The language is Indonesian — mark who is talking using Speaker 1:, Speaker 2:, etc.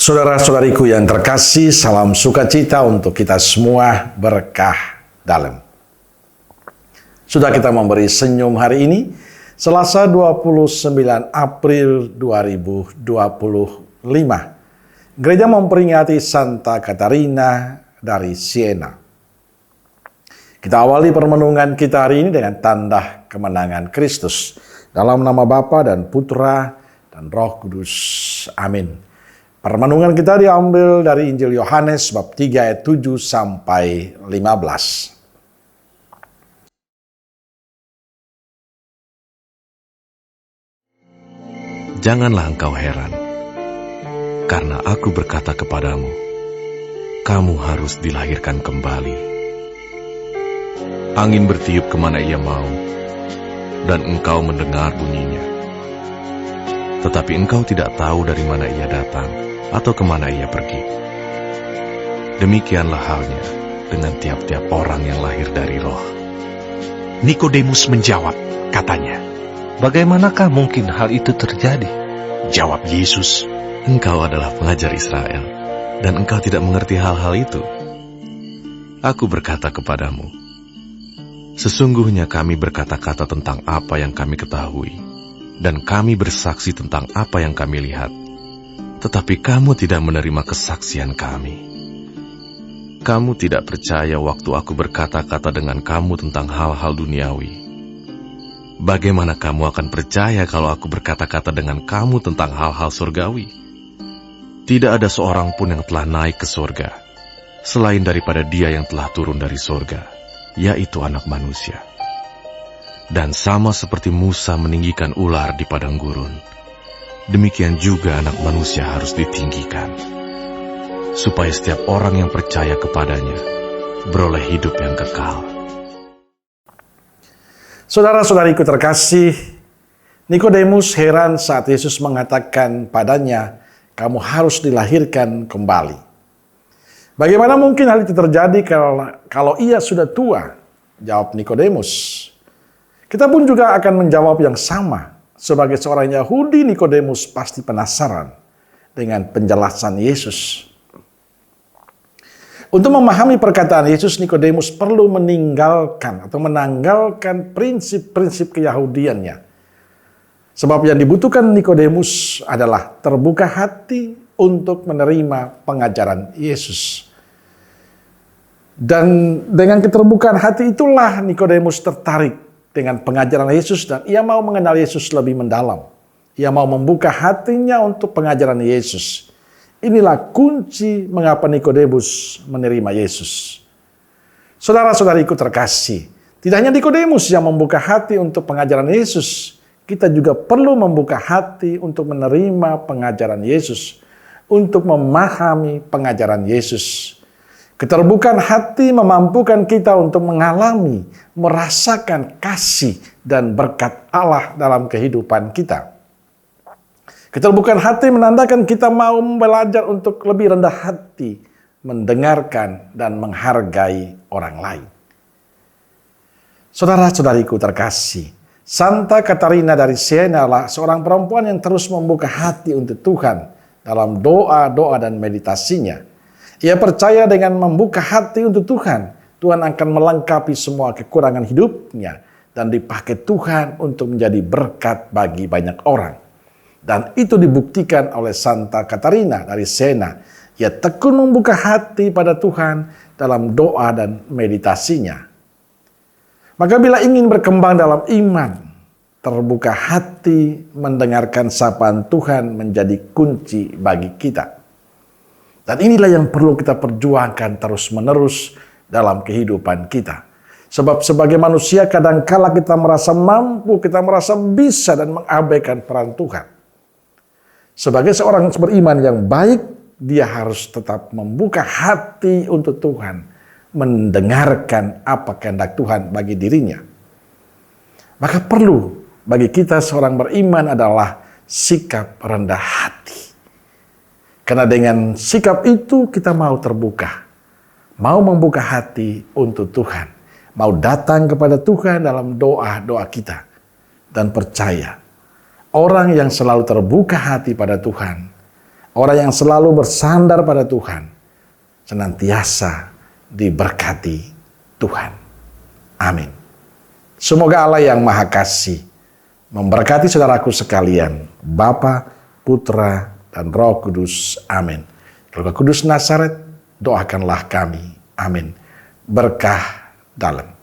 Speaker 1: Saudara-saudariku yang terkasih, salam sukacita untuk kita semua, berkah dalam. Sudah kita memberi senyum hari ini, Selasa 29 April 2025. Gereja memperingati Santa Katarina dari Siena. Kita awali permenungan kita hari ini dengan tanda kemenangan Kristus. Dalam nama Bapa dan Putra dan Roh Kudus. Amin. Permenungan kita diambil dari Injil Yohanes bab 3 ayat 7 sampai 15.
Speaker 2: Janganlah engkau heran, karena aku berkata kepadamu, kamu harus dilahirkan kembali. Angin bertiup kemana ia mau, dan engkau mendengar bunyinya. Tetapi engkau tidak tahu dari mana ia datang, atau kemana ia pergi. Demikianlah halnya dengan tiap-tiap orang yang lahir dari Roh.
Speaker 3: Nikodemus menjawab, katanya, bagaimanakah mungkin hal itu terjadi? Jawab Yesus,
Speaker 2: engkau adalah pengajar Israel, dan engkau tidak mengerti hal-hal itu. Aku berkata kepadamu, sesungguhnya kami berkata-kata tentang apa yang kami ketahui, dan kami bersaksi tentang apa yang kami lihat. Tetapi kamu tidak menerima kesaksian kami. Kamu tidak percaya waktu aku berkata-kata dengan kamu tentang hal-hal duniawi. Bagaimana kamu akan percaya kalau aku berkata-kata dengan kamu tentang hal-hal surgawi? Tidak ada seorang pun yang telah naik ke surga, selain daripada Dia yang telah turun dari surga, yaitu Anak Manusia. Dan sama seperti Musa meninggikan ular di padang gurun, demikian juga Anak Manusia harus ditinggikan, supaya setiap orang yang percaya kepadanya beroleh hidup yang kekal.
Speaker 1: Saudara-saudariku terkasih, Nikodemus heran saat Yesus mengatakan padanya, kamu harus dilahirkan kembali. Bagaimana mungkin hal itu terjadi kalau ia sudah tua? Jawab Nikodemus. Kita pun juga akan menjawab yang sama. Sebagai seorang Yahudi, Nikodemus pasti penasaran dengan penjelasan Yesus. Untuk memahami perkataan Yesus, Nikodemus perlu menanggalkan prinsip-prinsip keyahudiannya. Sebab yang dibutuhkan Nikodemus adalah terbuka hati untuk menerima pengajaran Yesus. Dan dengan keterbukaan hati itulah Nikodemus tertarik dengan pengajaran Yesus dan ia mau mengenal Yesus lebih mendalam. Ia mau membuka hatinya untuk pengajaran Yesus. Inilah kunci mengapa Nikodemus menerima Yesus. Saudara-saudariku terkasih, tidak hanya Nikodemus yang membuka hati untuk pengajaran Yesus, kita juga perlu membuka hati untuk menerima pengajaran Yesus, untuk memahami pengajaran Yesus. Keterbukaan hati memampukan kita untuk mengalami, merasakan kasih dan berkat Allah dalam kehidupan kita. Keterbukaan hati menandakan kita mau belajar untuk lebih rendah hati, mendengarkan dan menghargai orang lain. Saudara-saudariku terkasih, Santa Katarina dari Siena adalah seorang perempuan yang terus membuka hati untuk Tuhan dalam doa-doa dan meditasinya. Ia percaya dengan membuka hati untuk Tuhan, Tuhan akan melengkapi semua kekurangan hidupnya dan dipakai Tuhan untuk menjadi berkat bagi banyak orang. Dan itu dibuktikan oleh Santa Katarina dari Siena. Ia tekun membuka hati pada Tuhan dalam doa dan meditasinya. Maka bila ingin berkembang dalam iman, terbuka hati mendengarkan sapaan Tuhan menjadi kunci bagi kita. Dan inilah yang perlu kita perjuangkan terus-menerus dalam kehidupan kita. Sebab sebagai manusia kadangkala kita merasa mampu, kita merasa bisa dan mengabaikan peran Tuhan. Sebagai seorang beriman yang baik, dia harus tetap membuka hati untuk Tuhan, mendengarkan apa kehendak Tuhan bagi dirinya. Maka perlu bagi kita seorang beriman adalah sikap rendah hati. Karena dengan sikap itu kita mau terbuka, mau membuka hati untuk Tuhan, mau datang kepada Tuhan dalam doa-doa kita, dan percaya orang yang selalu terbuka hati pada Tuhan orang yang selalu bersandar pada Tuhan, senantiasa diberkati Tuhan. Amin. Semoga Allah yang Maha Kasih memberkati saudaraku sekalian, Bapa, Putra, dan Roh Kudus. Amin. Roh Kudus Nazaret, doakanlah kami. Amin. Berkah dalam.